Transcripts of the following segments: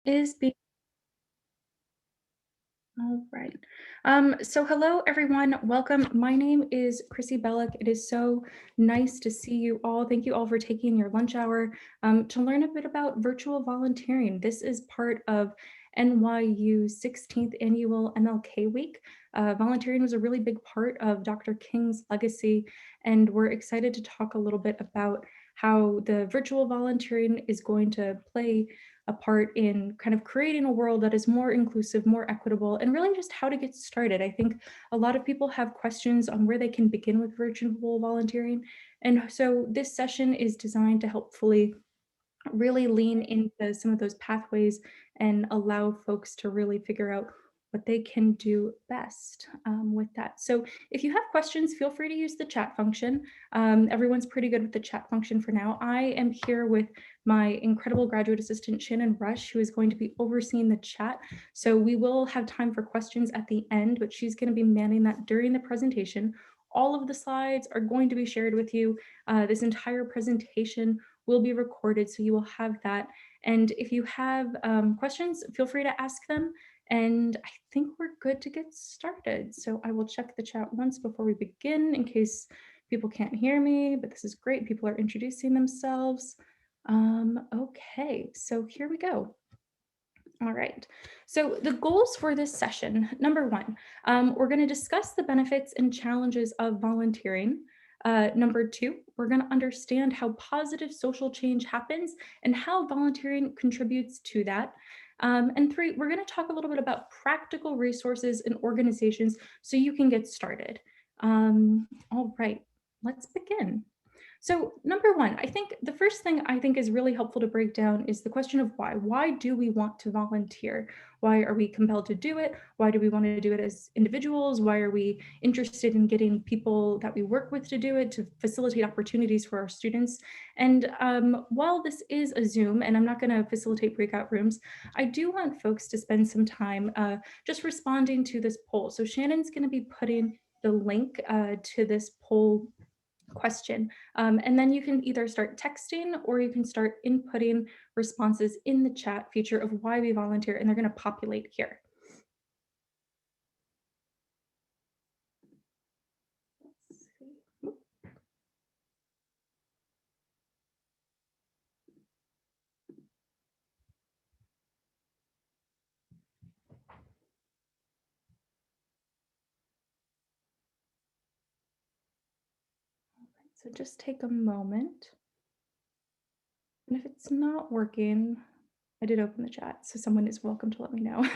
Is being all right. So hello everyone, welcome. My name is Chrissy Bellick. It is so nice to see you all. Thank you all for taking your lunch hour to learn a bit about virtual volunteering. This is part of NYU's 16th annual MLK week. Volunteering was a really big part of Dr. King's legacy, and we're excited to talk a little bit about how the virtual volunteering is going to play a part in kind of creating a world that is more inclusive, more equitable, and really just how to get started. I think a lot of people have questions on where they can begin with virtual volunteering. And so this session is designed to helpfully really lean into some of those pathways and allow folks to really figure out what they can do best with that. So if you have questions, feel free to use the chat function. Everyone's pretty good with the chat function for now. I am here with my incredible graduate assistant, Shannon Rush, who is going to be overseeing the chat. So we will have time for questions at the end, but she's going to be manning that during the presentation. All of the slides are going to be shared with you. This entire presentation will be recorded, so you will have that. And if you have questions, feel free to ask them. And I think we're good to get started. So I will check the chat once before we begin in case people can't hear me, but this is great. People are introducing themselves. Okay, so here we go. All right, so the goals for this session, number one, we're going to discuss the benefits and challenges of volunteering. Number two, we're going to understand how positive social change happens and how volunteering contributes to that. And three, we're going to talk a little bit about practical resources and organizations so you can get started. All right, let's begin. So number one, I think the first thing I think is really helpful to break down is the question of why. Why do we want to volunteer? Why are we compelled to do it? Why do we want to do it as individuals? Why are we interested in getting people that we work with to do it, to facilitate opportunities for our students? And while this is a Zoom, and I'm not going to facilitate breakout rooms, I do want folks to spend some time just responding to this poll. So Shannon's going to be putting the link to this poll question. And then you can either start texting or you can start inputting responses in the chat feature of why we volunteer, and they're going to populate here. Let's see. So just take a moment. And if it's not working, I did open the chat, so someone is welcome to let me know.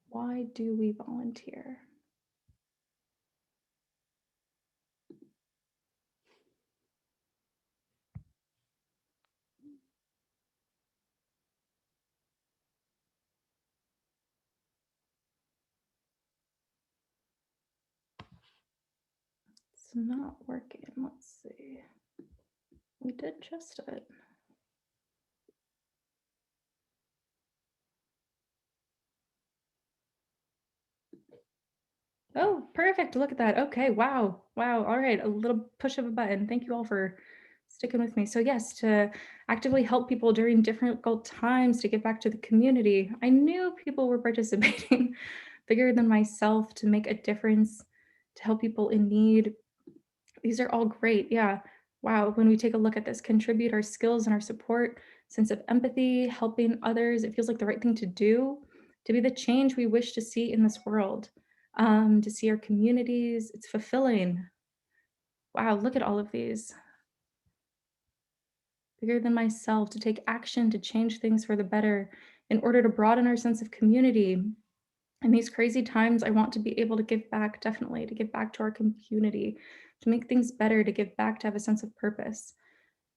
Why do we volunteer? It's not working. Let's see. We did just it. Oh, perfect. Look at that. Okay. Wow. Wow. All right. A little push of a button. Thank you all for sticking with me. So yes, to actively help people during difficult times to get back to the community. I knew people were participating bigger than myself to make a difference, to help people in need. These are all great. Yeah. Wow. When we take a look at this, contribute our skills and our support, sense of empathy, helping others, it feels like the right thing to do, to be the change we wish to see in this world, to see our communities. It's fulfilling. Wow. Look at all of these. Bigger than myself, to take action to change things for the better in order to broaden our sense of community. In these crazy times, I want to be able to give back, definitely, to give back to our community, to make things better, to give back, to have a sense of purpose.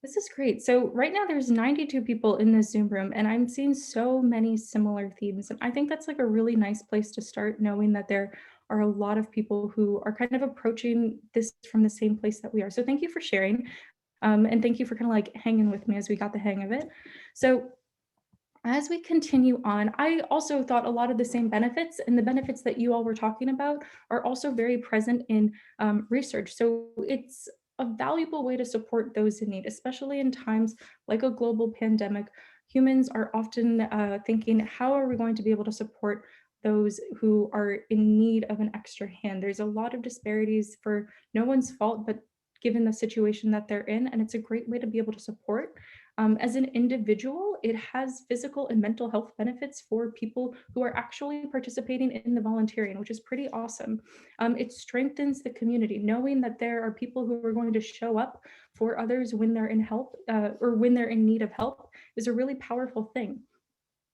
This is great. So right now there's 92 people in this Zoom room, and I'm seeing so many similar themes. And I think that's like a really nice place to start, knowing that there are a lot of people who are kind of approaching this from the same place that we are. So thank you for sharing. And thank you for kind of like hanging with me as we got the hang of it. So as we continue on, I also thought a lot of the same benefits, and the benefits that you all were talking about are also very present in research. So it's a valuable way to support those in need, especially in times like a global pandemic. Humans are often thinking, how are we going to be able to support those who are in need of an extra hand? There's a lot of disparities for no one's fault, but given the situation that they're in, and it's a great way to be able to support. As an individual, it has physical and mental health benefits for people who are actually participating in the volunteering, which is pretty awesome. It strengthens the community, knowing that there are people who are going to show up for others when they're in help or when they're in need of help is a really powerful thing.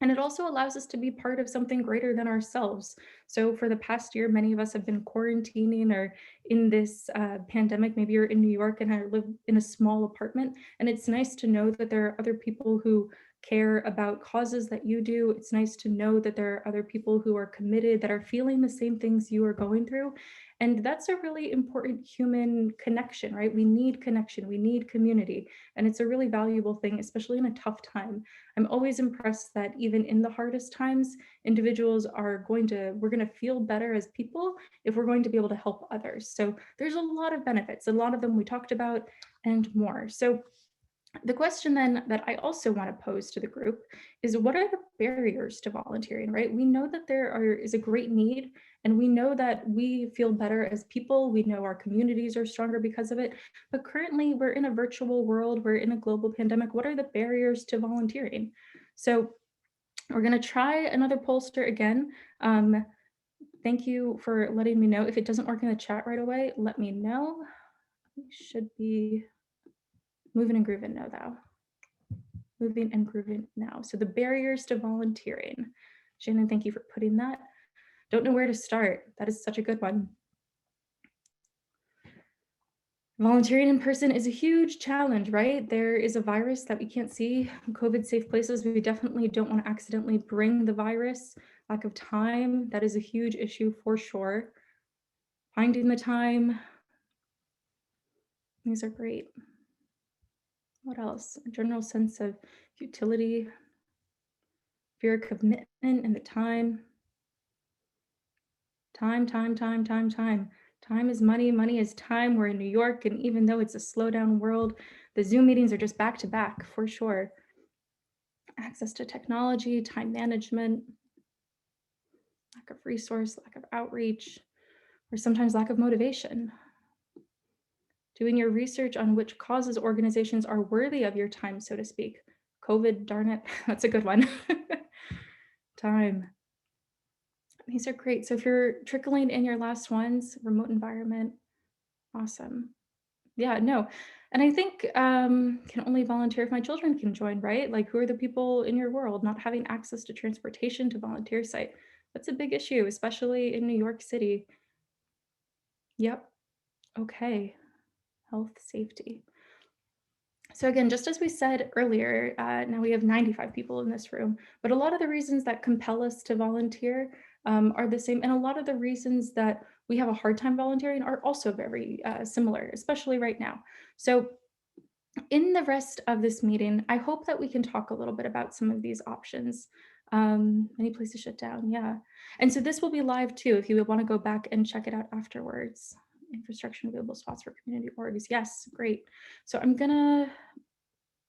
And it also allows us to be part of something greater than ourselves. So for the past year, many of us have been quarantining or in this pandemic. Maybe you're in New York and I live in a small apartment. And it's nice to know that there are other people who care about causes that you do. It's nice to know that there are other people who are committed, that are feeling the same things you are going through. And that's a really important human connection, right? We need connection, we need community. And it's a really valuable thing, especially in a tough time. I'm always impressed that even in the hardest times, individuals we're going to feel better as people if we're going to be able to help others. So there's a lot of benefits, a lot of them we talked about and more. So the question then that I also want to pose to the group is, what are the barriers to volunteering, right? We know that is a great need, and we know that we feel better as people. We know our communities are stronger because of it. But currently we're in a virtual world, we're in a global pandemic. What are the barriers to volunteering? So we're going to try another pollster again. Thank you for letting me know. If it doesn't work in the chat right away, let me know. We should be moving and grooving now, though. Moving and grooving now. So the barriers to volunteering. Shannon, thank you for putting that. Don't know where to start. That is such a good one. Volunteering in person is a huge challenge, right? There is a virus that we can't see. COVID safe places, we definitely don't want to accidentally bring the virus. Lack of time, that is a huge issue for sure. Finding the time. These are great. What else? A general sense of utility, fear of commitment and the time. Time. Time is money, money is time. We're in New York, and even though it's a slow down world, the Zoom meetings are just back to back for sure. Access to technology, time management, lack of resource, lack of outreach, or sometimes lack of motivation. Doing your research on which causes organizations are worthy of your time, so to speak. COVID, darn it, that's a good one. Time. These are great. So if you're trickling in your last ones, remote environment, awesome. Yeah, no. And I think can only volunteer if my children can join, right? Like, who are the people in your world not having access to transportation to volunteer site? That's a big issue, especially in New York City. Yep. Okay. Health, safety. So again, just as we said earlier, now we have 95 people in this room, but a lot of the reasons that compel us to volunteer are the same. And a lot of the reasons that we have a hard time volunteering are also very similar, especially right now. So in the rest of this meeting, I hope that we can talk a little bit about some of these options. Any place to shut down, yeah. And so this will be live too, if you would want to go back and check it out afterwards. Infrastructure and available spots for community orgs. Yes, great. So I'm gonna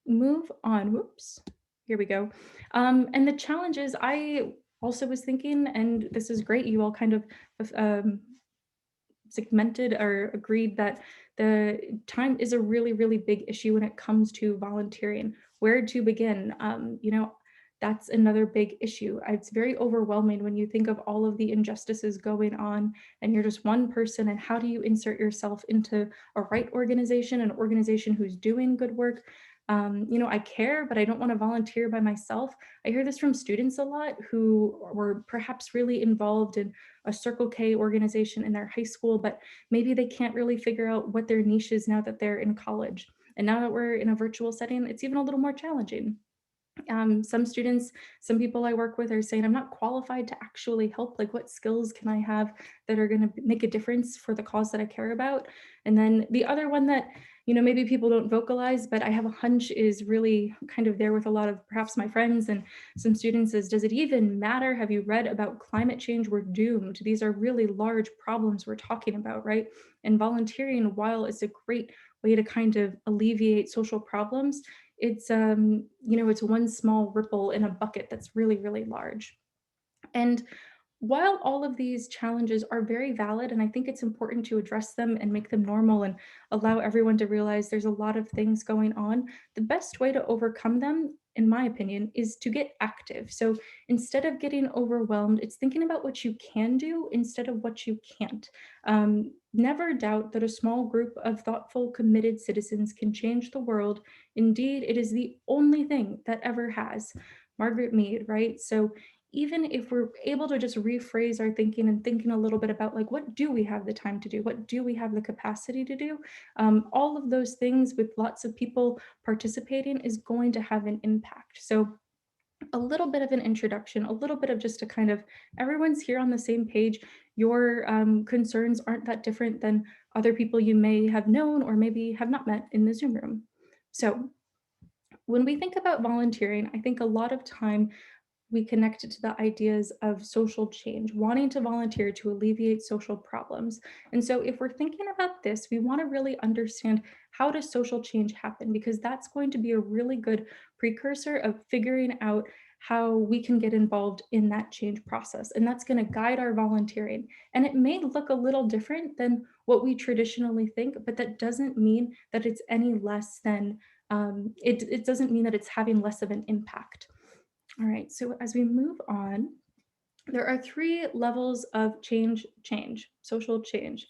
move on. Whoops, here we go. And the challenges, I also was thinking, and this is great, you all kind of segmented or agreed that the time is a really, really big issue when it comes to volunteering. Where to begin? That's another big issue. It's very overwhelming when you think of all of the injustices going on and you're just one person, and how do you insert yourself into a right organization, an organization who's doing good work? I care, but I don't want to volunteer by myself. I hear this from students a lot who were perhaps really involved in a Circle K organization in their high school, but maybe they can't really figure out what their niche is now that they're in college. And now that we're in a virtual setting, it's even a little more challenging. Some students, some people I work with are saying, I'm not qualified to actually help. Like, what skills can I have that are going to make a difference for the cause that I care about? And then the other one that, maybe people don't vocalize, but I have a hunch is really kind of there with a lot of perhaps my friends and some students is, does it even matter? Have you read about climate change? We're doomed. These are really large problems we're talking about, right? And volunteering, while it's a great way to kind of alleviate social problems, it's it's one small ripple in a bucket that's really, really large. And while all of these challenges are very valid, and I think it's important to address them and make them normal and allow everyone to realize there's a lot of things going on, the best way to overcome them, in my opinion, is to get active. So instead of getting overwhelmed, it's thinking about what you can do instead of what you can't. Never doubt that a small group of thoughtful, committed citizens can change the world. Indeed, it is the only thing that ever has. Margaret Mead, right? So even if we're able to just rephrase our thinking and thinking a little bit about like, what do we have the time to do? What do we have the capacity to do? All of those things with lots of people participating is going to have an impact. So a little bit of an introduction, a little bit of just a kind of everyone's here on the same page. Your concerns aren't that different than other people you may have known or maybe have not met in the Zoom room. So when we think about volunteering, I think a lot of time we connect it to the ideas of social change, wanting to volunteer to alleviate social problems. And so if we're thinking about this, we want to really understand how does social change happen, because that's going to be a really good precursor of figuring out how we can get involved in that change process. And that's going to guide our volunteering. And it may look a little different than what we traditionally think, but that doesn't mean that it's any less than, it doesn't mean that it's having less of an impact. All right, so as we move on, there are three levels of social change.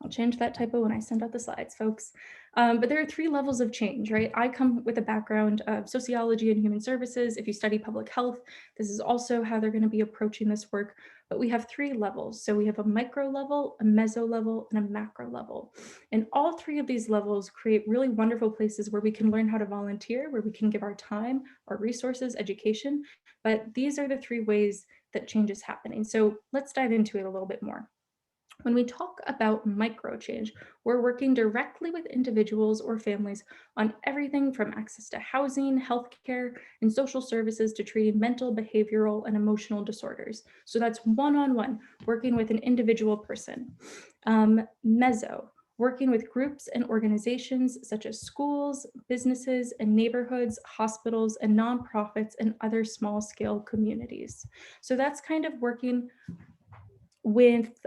I'll change that typo when I send out the slides, folks. But there are three levels of change, right? I come with a background of sociology and human services. If you study public health, this is also how they're going to be approaching this work. But we have three levels. So we have a micro level, a meso level, and a macro level. And all three of these levels create really wonderful places where we can learn how to volunteer, where we can give our time, our resources, education. But these are the three ways that change is happening. So let's dive into it a little bit more. When we talk about micro change, we're working directly with individuals or families on everything from access to housing, healthcare, and social services to treating mental, behavioral, and emotional disorders. So that's one-on-one, working with an individual person. Meso, working with groups and organizations such as schools, businesses, and neighborhoods, hospitals, and nonprofits, and other small-scale communities. So that's kind of working with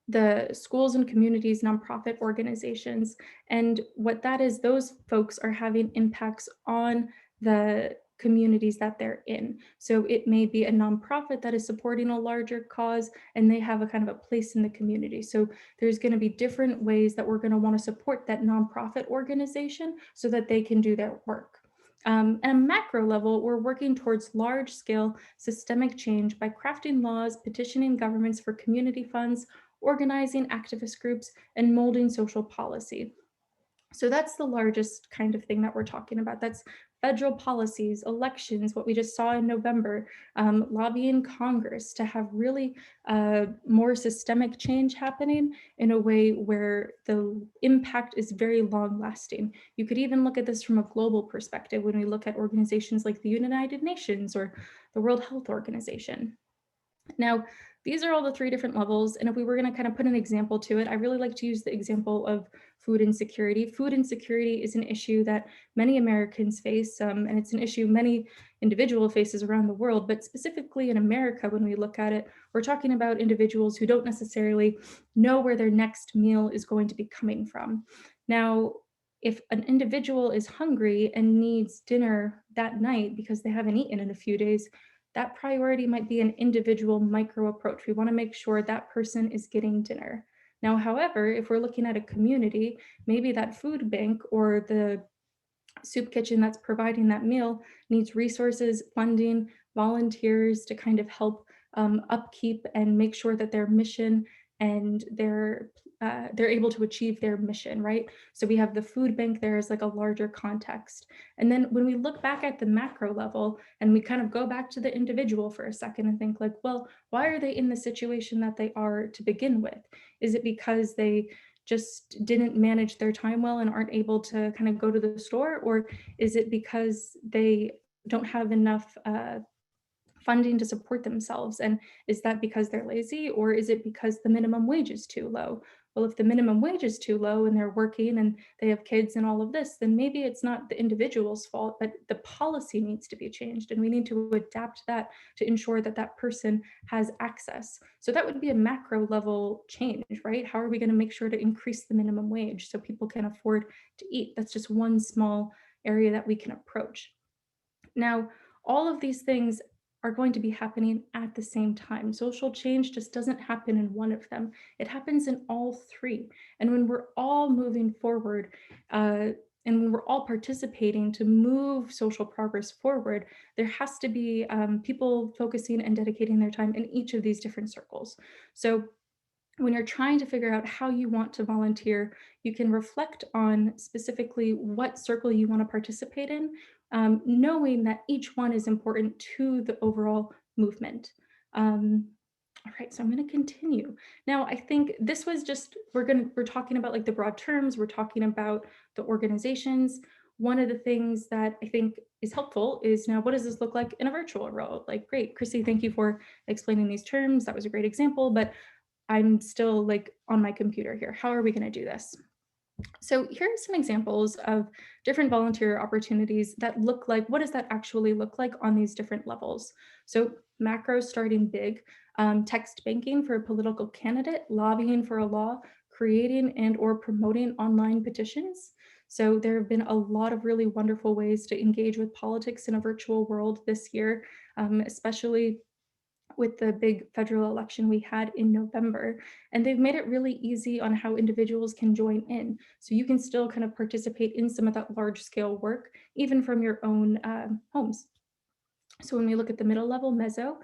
the schools and communities, nonprofit organizations. And what that is, those folks are having impacts on the communities that they're in. So it may be a nonprofit that is supporting a larger cause and they have a kind of a place in the community. So there's going to be different ways that we're going to want to support that nonprofit organization so that they can do their work. At a macro level, we're working towards large-scale systemic change by crafting laws, petitioning governments for community funds, organizing activist groups, and molding social policy. So that's the largest kind of thing that we're talking about. That's federal policies, elections, what we just saw in November, lobbying Congress to have really more systemic change happening in a way where the impact is very long lasting. You could even look at this from a global perspective when we look at organizations like the United Nations or the World Health Organization. Now, these are all the three different levels. And if we were going to kind of put an example to it, I really like to use the example of food insecurity. Food insecurity is an issue that many Americans face, and it's an issue many individual faces around the world. But specifically in America, when we look at it, we're talking about individuals who don't necessarily know where their next meal is going to be coming from. Now, if an individual is hungry and needs dinner that night because they haven't eaten in a few days, that priority might be an individual micro approach. We want to make sure that person is getting dinner. Now, however, if we're looking at a community, maybe that food bank or the soup kitchen that's providing that meal needs resources, funding, volunteers to kind of help upkeep and make sure that their mission and they're able to achieve their mission, right? So we have the food bank there as like a larger context. And then when we look back at the macro level and we kind of go back to the individual for a second and think like, well, why are they in the situation that they are to begin with? Is it because they just didn't manage their time well and aren't able to kind of go to the store? Or is it because they don't have enough funding to support themselves? And is that because they're lazy, or is it because the minimum wage is too low? well, if the minimum wage is too low and they're working and they have kids and all of this, then maybe it's not the individual's fault, but the policy needs to be changed. And we need to adapt that to ensure that that person has access. So that would be a macro level change, right? How are we going to make sure to increase the minimum wage so people can afford to eat? That's just one small area that we can approach. Now, all of these things are going to be happening at the same time. Social change just doesn't happen in one of them. It happens in all three. And when we're all moving forward, and when we're all participating to move social progress forward, there has to be people focusing and dedicating their time in each of these different circles. So when you're trying to figure out how you want to volunteer, you can reflect on specifically what circle you want to participate in, knowing that each one is important to the overall movement. All right, so I'm going to continue. Now, I think this was just, we're talking about like the broad terms, we're talking about the organizations. One of the things that I think is helpful is now, what does this look like in a virtual role? Like, great, Chrissy, thank you for explaining these terms. That was a great example, but I'm still like on my computer here. How are we going to do this? So here are some examples of different volunteer opportunities that look like, what does that actually look like on these different levels? So macro, starting big, text banking for a political candidate, lobbying for a law, creating and or promoting online petitions. So there have been a lot of really wonderful ways to engage with politics in a virtual world this year, especially with the big federal election we had in November. And they've made it really easy on how individuals can join in. So you can still kind of participate in some of that large scale work, even from your own homes. So when we look at the middle level, mezzo,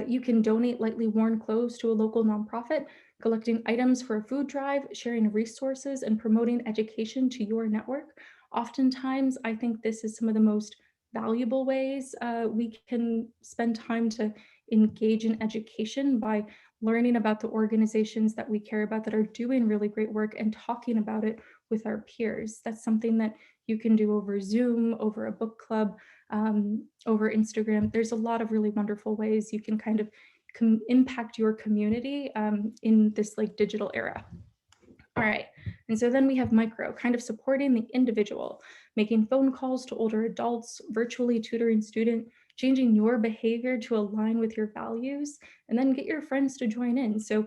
you can donate lightly worn clothes to a local nonprofit, collecting items for a food drive, sharing resources, and promoting education to your network. Oftentimes, I think this is some of the most valuable ways we can spend time to engage in education, by learning about the organizations that we care about that are doing really great work and talking about it with our peers. That's something that you can do over Zoom, over a book club, over Instagram. There's a lot of really wonderful ways you can kind of impact your community in this like digital era. All right, and so then we have micro, kind of supporting the individual, making phone calls to older adults, virtually tutoring students, changing your behavior to align with your values, and then get your friends to join in. So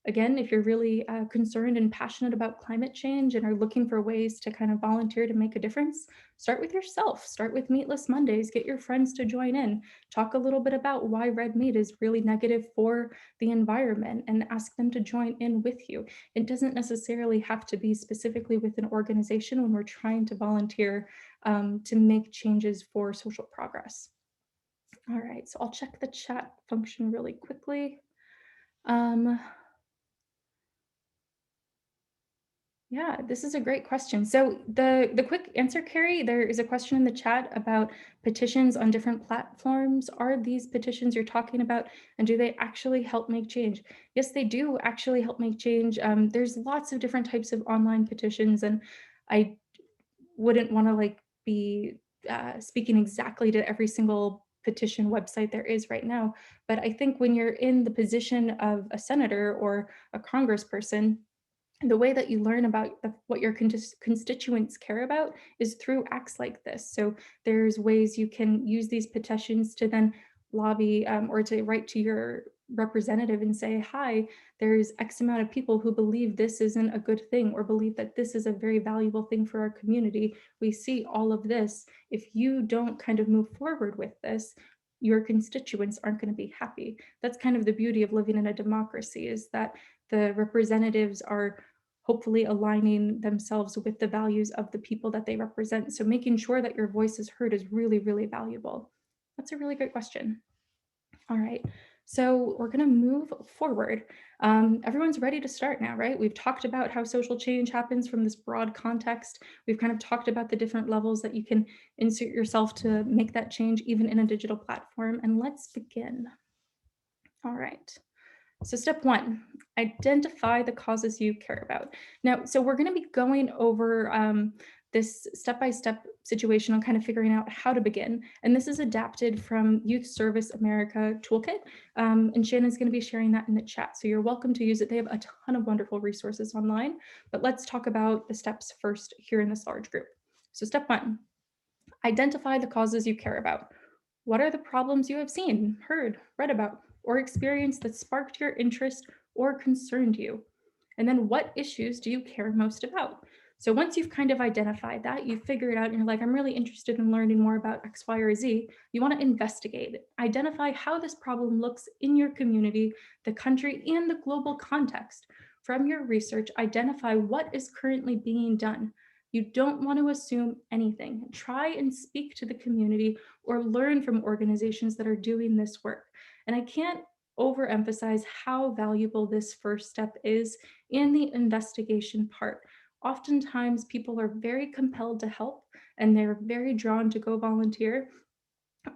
again, if you're really concerned and passionate about climate change and are looking for ways to kind of volunteer to make a difference, start with yourself, start with Meatless Mondays, get your friends to join in, talk a little bit about why red meat is really negative for the environment, and ask them to join in with you. It doesn't necessarily have to be specifically with an organization when we're trying to volunteer to make changes for social progress. All right, so I'll check the chat function really quickly. Yeah, this is a great question. So the quick answer, Carrie, there is a question in the chat about petitions on different platforms. Are these petitions you're talking about, and do they actually help make change? Yes, they do actually help make change. There's lots of different types of online petitions, and I wouldn't want to like be speaking exactly to every single petition website there is right now. But I think when you're in the position of a senator or a congressperson, the way that you learn about what your constituents care about is through acts like this. So there's ways you can use these petitions to then lobby or to write to your representative and say, hi, there's X amount of people who believe this isn't a good thing or believe that this is a very valuable thing for our community. We see all of this. If you don't kind of move forward with this, your constituents aren't going to be happy. That's kind of the beauty of living in a democracy, is that the representatives are hopefully aligning themselves with the values of the people that they represent. So making sure that your voice is heard is really, really valuable. That's a really great question. All right, so we're gonna move forward. Everyone's ready to start now, right? We've talked about how social change happens from this broad context. We've kind of talked about the different levels that you can insert yourself to make that change even in a digital platform, and let's begin. All right. So step one, identify the causes you care about. Now, so we're going to be going over this step-by-step situation on kind of figuring out how to begin. And this is adapted from Youth Service America Toolkit. And Shannon's going to be sharing that in the chat. So you're welcome to use it. They have a ton of wonderful resources online, but let's talk about the steps first here in this large group. So step one, identify the causes you care about. What are the problems you have seen, heard, read about, or experienced that sparked your interest or concerned you? And then what issues do you care most about? So once you've kind of identified that, you figure it out and you're like, I'm really interested in learning more about X, Y, or Z, you want to investigate, identify how this problem looks in your community, the country, and the global context. From your research, identify what is currently being done. You don't want to assume anything. Try and speak to the community or learn from organizations that are doing this work. And I can't overemphasize how valuable this first step is in the investigation part. Oftentimes, people are very compelled to help and they're very drawn to go volunteer,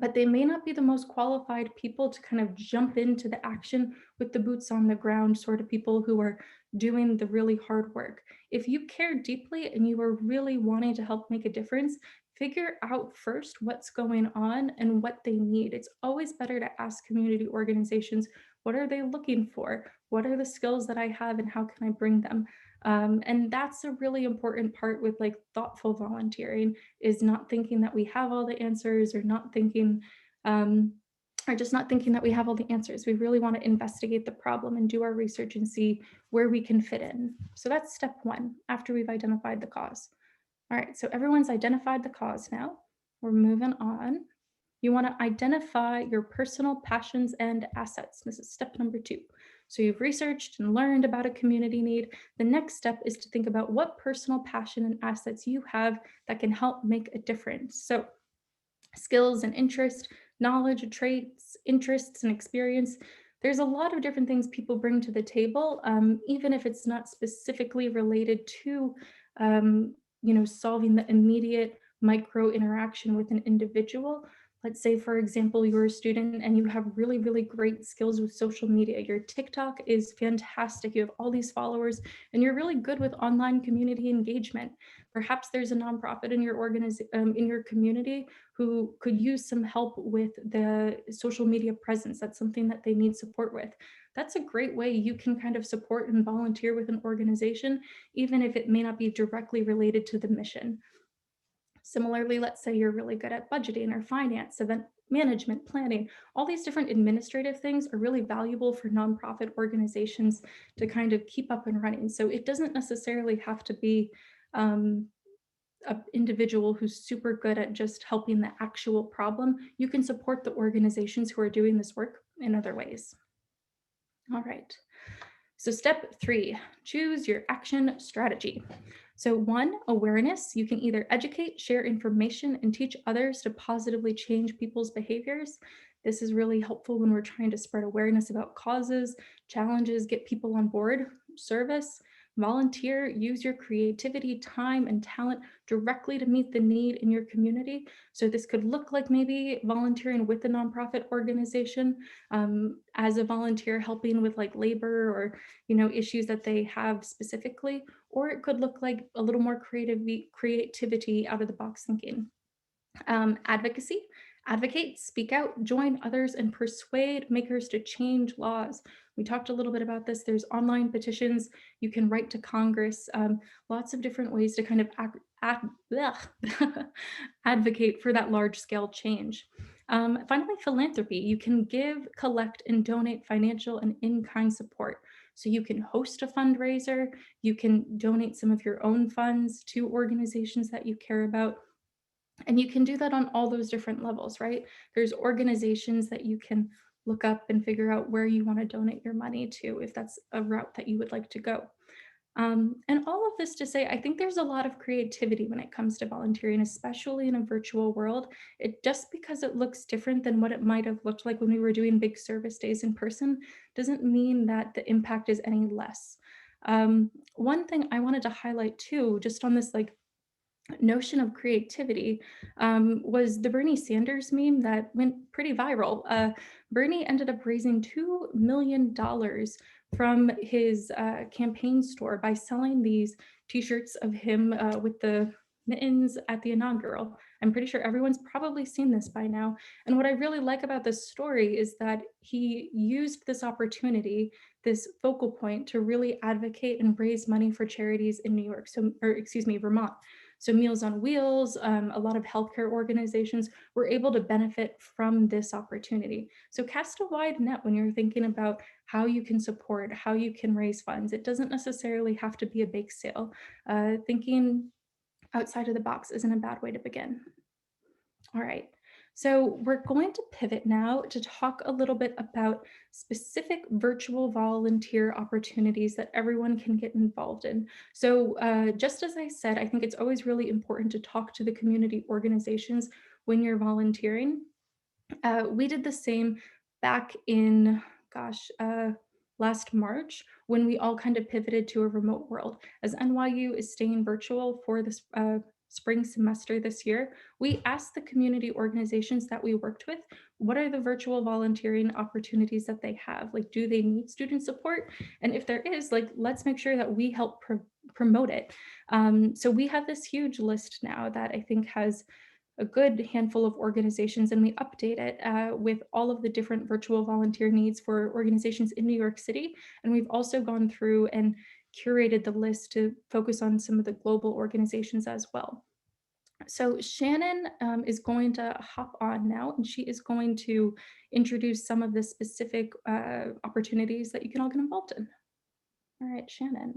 but they may not be the most qualified people to kind of jump into the action with the boots on the ground sort of people who are doing the really hard work. If you care deeply and you are really wanting to help make a difference, figure out first what's going on and what they need. It's always better to ask community organizations, what are they looking for? What are the skills that I have and how can I bring them? And that's a really important part with like thoughtful volunteering, is not thinking that we have all the answers or not thinking, or just not thinking that we have all the answers. We really want to investigate the problem and do our research and see where we can fit in. So that's step one after we've identified the cause. All right, so everyone's identified the cause now. We're moving on. You want to identify your personal passions and assets. This is step number two. So you've researched and learned about a community need. The next step is to think about what personal passion and assets you have that can help make a difference. So skills and interest, knowledge, traits, interests, and experience. There's a lot of different things people bring to the table, even if it's not specifically related to, solving the immediate micro interaction with an individual. Let's say, for example, you're a student and you have really, really great skills with social media. Your TikTok is fantastic. You have all these followers and you're really good with online community engagement. Perhaps there's a nonprofit in your in your community who could use some help with the social media presence. That's something that they need support with. That's a great way you can kind of support and volunteer with an organization, even if it may not be directly related to the mission. Similarly, let's say you're really good at budgeting or finance, event management, planning. All these different administrative things are really valuable for nonprofit organizations to kind of keep up and running. So it doesn't necessarily have to be an individual who's super good at just helping the actual problem. You can support the organizations who are doing this work in other ways. All right. So step three, choose your action strategy. So one, awareness. You can either educate, share information, and teach others to positively change people's behaviors. This is really helpful when we're trying to spread awareness about causes, challenges, get people on board. Service, volunteer, use your creativity, time, and talent directly to meet the need in your community. So this could look like maybe volunteering with a nonprofit organization, as a volunteer, helping with like labor or issues that they have specifically, or it could look like a little more creativity, out of the box thinking. Advocacy, advocate, speak out, join others, and persuade makers to change laws. We talked a little bit about this. There's online petitions. You can write to Congress. Lots of different ways to kind of advocate for that large scale change. Finally, philanthropy. You can give, collect, and donate financial and in-kind support. So you can host a fundraiser. You can donate some of your own funds to organizations that you care about. And you can do that on all those different levels, right? There's organizations that you can look up and figure out where you want to donate your money to, if that's a route that you would like to go. And all of this to say, I think there's a lot of creativity when it comes to volunteering, especially in a virtual world. Just because it looks different than what it might have looked like when we were doing big service days in person, doesn't mean that the impact is any less. One thing I wanted to highlight too, just on this like notion of creativity, was the Bernie Sanders meme that went pretty viral. Bernie ended up raising $2 million from his campaign store by selling these t-shirts of him with the mittens at the inaugural. I'm pretty sure everyone's probably seen this by now. And what I really like about this story is that he used this opportunity, this focal point, to really advocate and raise money for charities in New York, or excuse me, Vermont. So Meals on Wheels, a lot of healthcare organizations were able to benefit from this opportunity. So cast a wide net when you're thinking about how you can support, how you can raise funds. It doesn't necessarily have to be a bake sale. Thinking outside of the box isn't a bad way to begin. All right. So we're going to pivot now to talk a little bit about specific virtual volunteer opportunities that everyone can get involved in. So just as I said, I think it's always really important to talk to the community organizations when you're volunteering. We did the same back in, last March, when we all kind of pivoted to a remote world. As NYU is staying virtual for this spring semester this year, we asked the community organizations that we worked with, what are the virtual volunteering opportunities that they have? Like, do they need student support? And if there is, like, let's make sure that we help promote it. So we have this huge list now that I think has a good handful of organizations, and we update it with all of the different virtual volunteer needs for organizations in New York City. And we've also gone through and curated the list to focus on some of the global organizations as well. So Shannon is going to hop on now, and she is going to introduce some of the specific opportunities that you can all get involved in. All right, Shannon.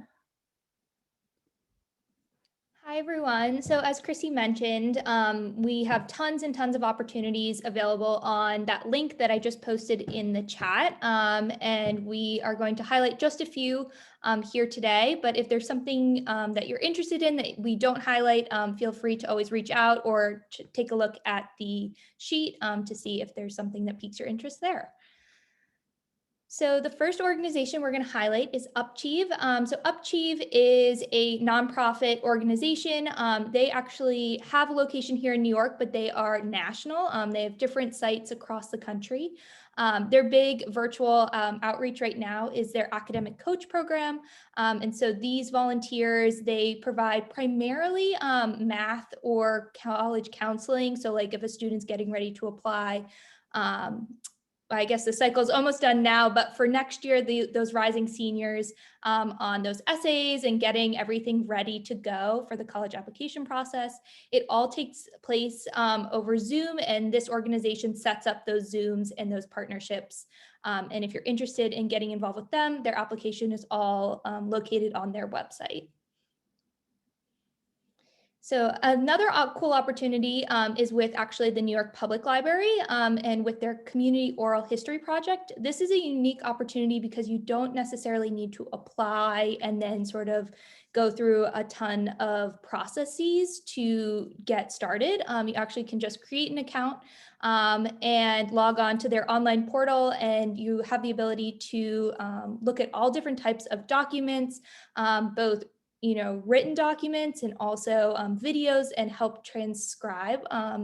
Hi, everyone. So as Chrissy mentioned, we have tons and tons of opportunities available on that link that I just posted in the chat. And we are going to highlight just a few here today. But if there's something that you're interested in that we don't highlight, feel free to always reach out or take a look at the sheet to see if there's something that piques your interest there. So the first organization we're going to highlight is Upchieve. So Upchieve is a nonprofit organization. They actually have a location here in New York, but they are national. They have different sites across the country. Their big virtual outreach right now is their academic coach program. And so these volunteers, they provide primarily math or college counseling. So like if a student's getting ready to apply, I guess the cycle is almost done now, but for next year, those rising seniors on those essays and getting everything ready to go for the college application process, it all takes place over Zoom, and this organization sets up those Zooms and those partnerships. And if you're interested in getting involved with them, their application is all located on their website. So another cool opportunity is with actually the New York Public Library and with their community oral history project. This is a unique opportunity because you don't necessarily need to apply and then sort of go through a ton of processes to get started. You actually can just create an account and log on to their online portal, and you have the ability to look at all different types of documents, both written documents and also videos, and help transcribe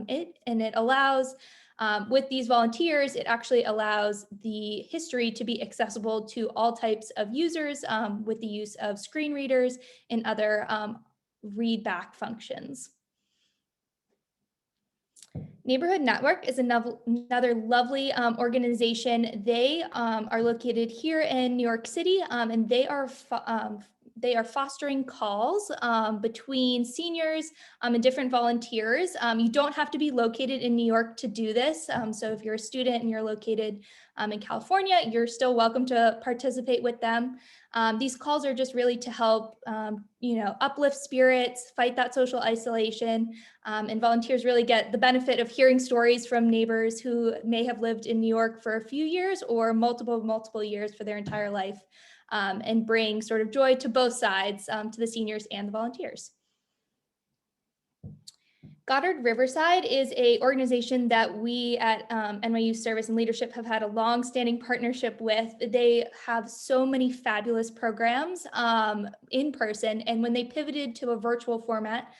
it. And it allows, with these volunteers, it actually allows the history to be accessible to all types of users with the use of screen readers and other read back functions. Neighborhood Network is another lovely organization. They are located here in New York City, and they are fostering calls between seniors and different volunteers. You don't have to be located in New York to do this. So if you're a student and you're located in California, you're still welcome to participate with them. These calls are just really to help, uplift spirits, fight that social isolation, and volunteers really get the benefit of hearing stories from neighbors who may have lived in New York for a few years or multiple years for their entire life. And bring sort of joy to both sides, to the seniors and the volunteers. Goddard Riverside is an organization that we at NYU Service and Leadership have had a long-standing partnership with. They have so many fabulous programs in person, and when they pivoted to a virtual format,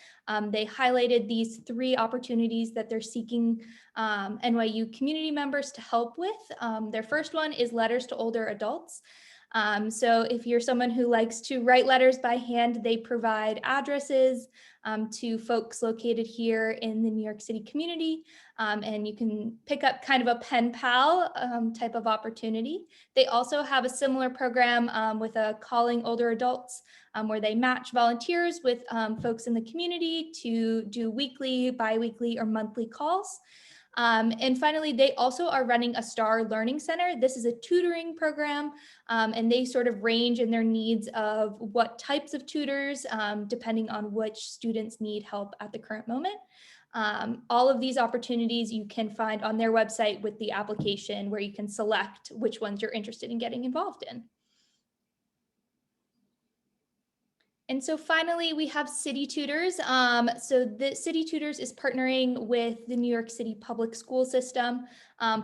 they highlighted these 3 opportunities that they're seeking NYU community members to help with. Their first one is Letters to Older Adults. So if you're someone who likes to write letters by hand, they provide addresses to folks located here in the New York City community. And you can pick up kind of a pen pal type of opportunity. They also have a similar program with a Calling Older Adults where they match volunteers with folks in the community to do weekly, bi-weekly, or monthly calls. And finally, they also are running a STAR Learning Center. This is a tutoring program, and they sort of range in their needs of what types of tutors, depending on which students need help at the current moment. All of these opportunities you can find on their website with the application where you can select which ones you're interested in getting involved in. And so finally, we have City Tutors. So the City Tutors is partnering with the New York City Public School System,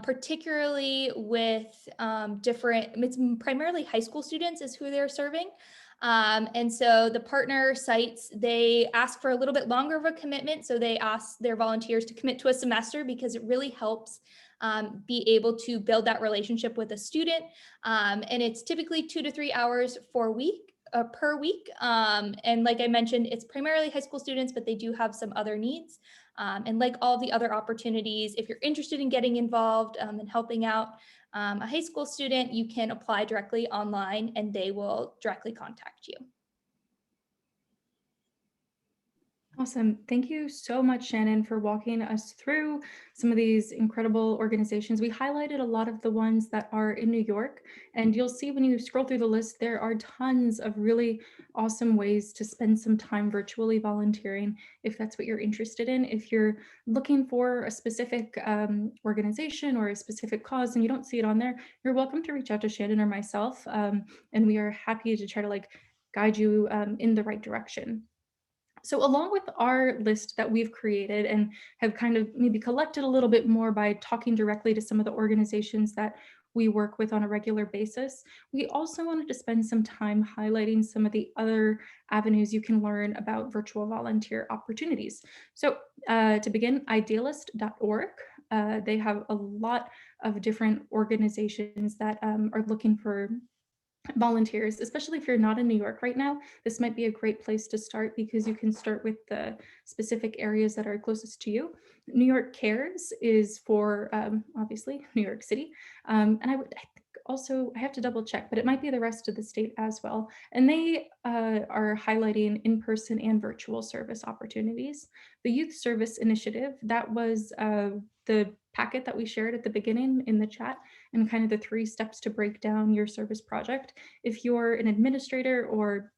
particularly with it's primarily high school students is who they're serving. And so the partner sites, they ask for a little bit longer of a commitment. So they ask their volunteers to commit to a semester because it really helps be able to build that relationship with a student. And it's typically 2 to 3 hours per week. And like I mentioned, it's primarily high school students, but they do have some other needs. And like all the other opportunities, if you're interested in getting involved and helping out a high school student, you can apply directly online and they will directly contact you. Awesome. Thank you so much, Shannon, for walking us through some of these incredible organizations. We highlighted a lot of the ones that are in New York, and you'll see when you scroll through the list, there are tons of really awesome ways to spend some time virtually volunteering if that's what you're interested in. If you're looking for a specific organization or a specific cause and you don't see it on there, you're welcome to reach out to Shannon or myself, and we are happy to try to guide you in the right direction. So along with our list that we've created and have kind of maybe collected a little bit more by talking directly to some of the organizations that we work with on a regular basis, we also wanted to spend some time highlighting some of the other avenues you can learn about virtual volunteer opportunities. So to begin, idealist.org, they have a lot of different organizations that are looking for volunteers, especially if you're not in New York right now. This might be a great place to start because you can start with the specific areas that are closest to you. New York Cares is for obviously New York City. And I think also, I have to double check, but it might be the rest of the state as well. And they are highlighting in-person and virtual service opportunities. The Youth Service Initiative, that was the packet that we shared at the beginning in the chat, and kind of the 3 steps to break down your service project. If you're an administrator or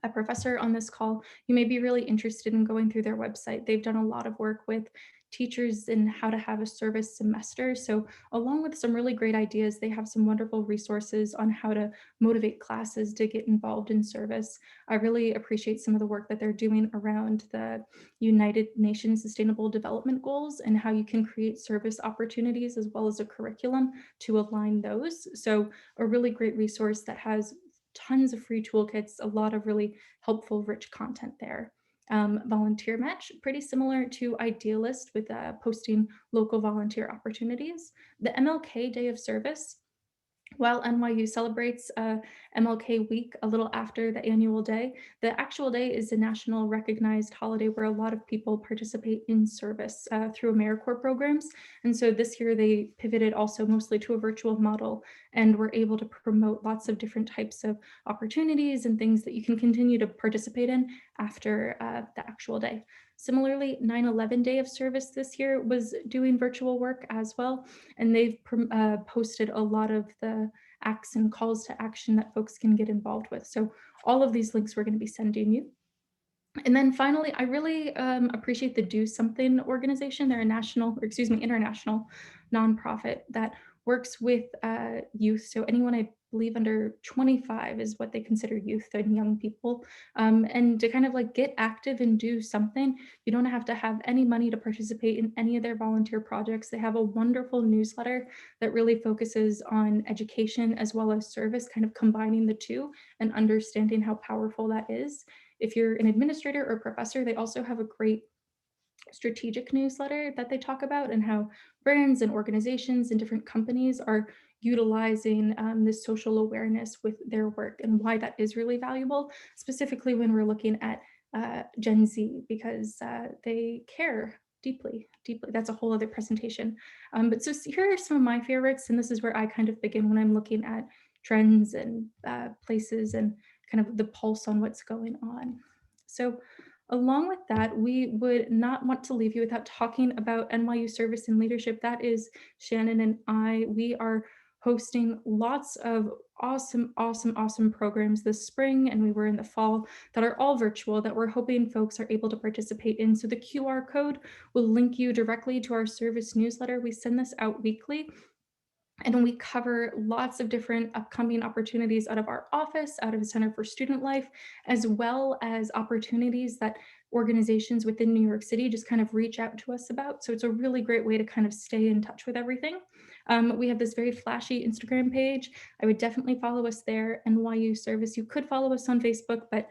a professor on this call, you may be really interested in going through their website. They've done a lot of work with teachers in how to have a service semester. So along with some really great ideas, they have some wonderful resources on how to motivate classes to get involved in service. I really appreciate some of the work that they're doing around the United Nations Sustainable Development Goals and how you can create service opportunities as well as a curriculum to align those. So a really great resource that has tons of free toolkits, a lot of really helpful, rich content there. Volunteer Match, pretty similar to Idealist with posting local volunteer opportunities. The MLK Day of Service, while NYU celebrates MLK week a little after the annual day, the actual day is a national recognized holiday where a lot of people participate in service through AmeriCorps programs. And so this year they pivoted also mostly to a virtual model and were able to promote lots of different types of opportunities and things that you can continue to participate in after the actual day. Similarly, 9/11 Day of Service this year was doing virtual work as well, and they've posted a lot of the acts and calls to action that folks can get involved with. So all of these links we're going to be sending you. And then finally, I really appreciate the Do Something organization. They're a international nonprofit that works with youth. So anyone I believe under 25 is what they consider youth and young people. And to kind of get active and do something, you don't have to have any money to participate in any of their volunteer projects. They have a wonderful newsletter that really focuses on education as well as service, kind of combining the two and understanding how powerful that is. If you're an administrator or professor, they also have a great strategic newsletter that they talk about and how brands and organizations and different companies are utilizing this social awareness with their work and why that is really valuable, specifically when we're looking at Gen Z, because they care deeply, deeply. That's a whole other presentation. But so here are some of my favorites, and this is where I kind of begin when I'm looking at trends and places and kind of the pulse on what's going on. So along with that, we would not want to leave you without talking about NYU Service and Leadership. That is Shannon and I. We are hosting lots of awesome, awesome, awesome programs this spring, and we were in the fall, that are all virtual, that we're hoping folks are able to participate in. So the QR code will link you directly to our service newsletter. We send this out weekly, and we cover lots of different upcoming opportunities out of our office, out of the Center for Student Life, as well as opportunities that organizations within New York City just kind of reach out to us about. So it's a really great way to kind of stay in touch with everything. We have this very flashy Instagram page. I would definitely follow us there, NYU Service. You could follow us on Facebook, but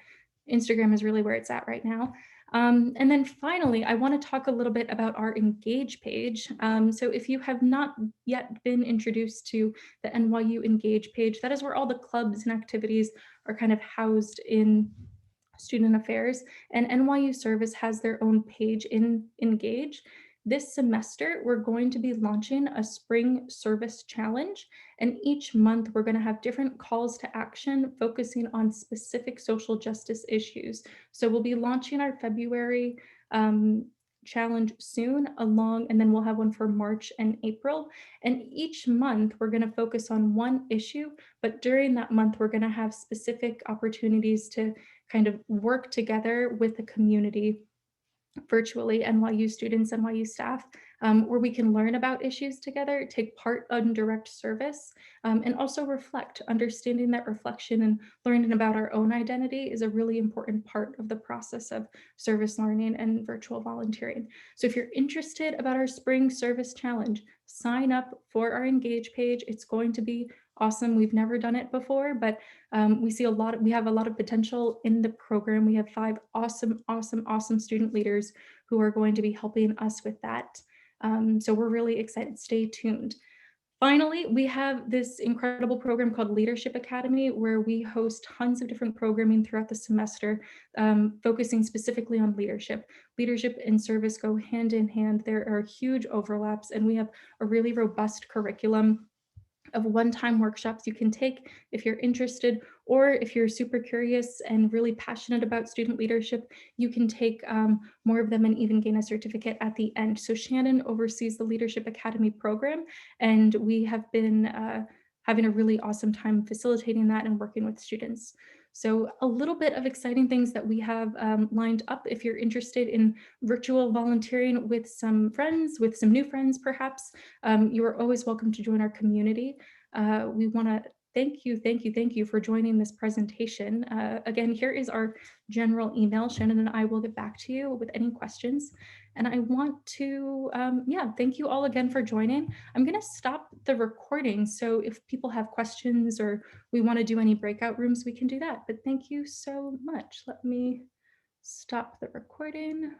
Instagram is really where it's at right now. And then finally, I want to talk a little bit about our Engage page. So if you have not yet been introduced to the NYU Engage page, that is where all the clubs and activities are kind of housed in student affairs, and NYU Service has their own page in Engage. This semester, we're going to be launching a spring service challenge, and each month we're going to have different calls to action focusing on specific social justice issues. So we'll be launching our February challenge soon and then we'll have one for March and April. And each month we're going to focus on one issue, but during that month we're going to have specific opportunities to kind of work together with the community, virtually, NYU students, NYU staff, where we can learn about issues together, take part in direct service, and also reflect. Understanding that reflection and learning about our own identity is a really important part of the process of service learning and virtual volunteering. So if you're interested about our spring service challenge, sign up for our Engage page. It's going to be awesome. We've never done it before, but we have a lot of potential in the program. We have 5 awesome, awesome, awesome student leaders who are going to be helping us with that. So we're really excited. Stay tuned. Finally, we have this incredible program called Leadership Academy, where we host tons of different programming throughout the semester, focusing specifically on leadership. Leadership and service go hand in hand. There are huge overlaps, and we have a really robust curriculum of one-time workshops you can take if you're interested, or if you're super curious and really passionate about student leadership, you can take more of them and even gain a certificate at the end. So Shannon oversees the Leadership Academy program, and we have been having a really awesome time facilitating that and working with students. So a little bit of exciting things that we have lined up. If you're interested in virtual volunteering with some friends, with some new friends perhaps, you are always welcome to join our community. We want to thank you for joining this presentation. Again, here is our general email. Shannon and I will get back to you with any questions. And I want to, thank you all again for joining. I'm going to stop the recording. So if people have questions or we want to do any breakout rooms, we can do that. But thank you so much. Let me stop the recording.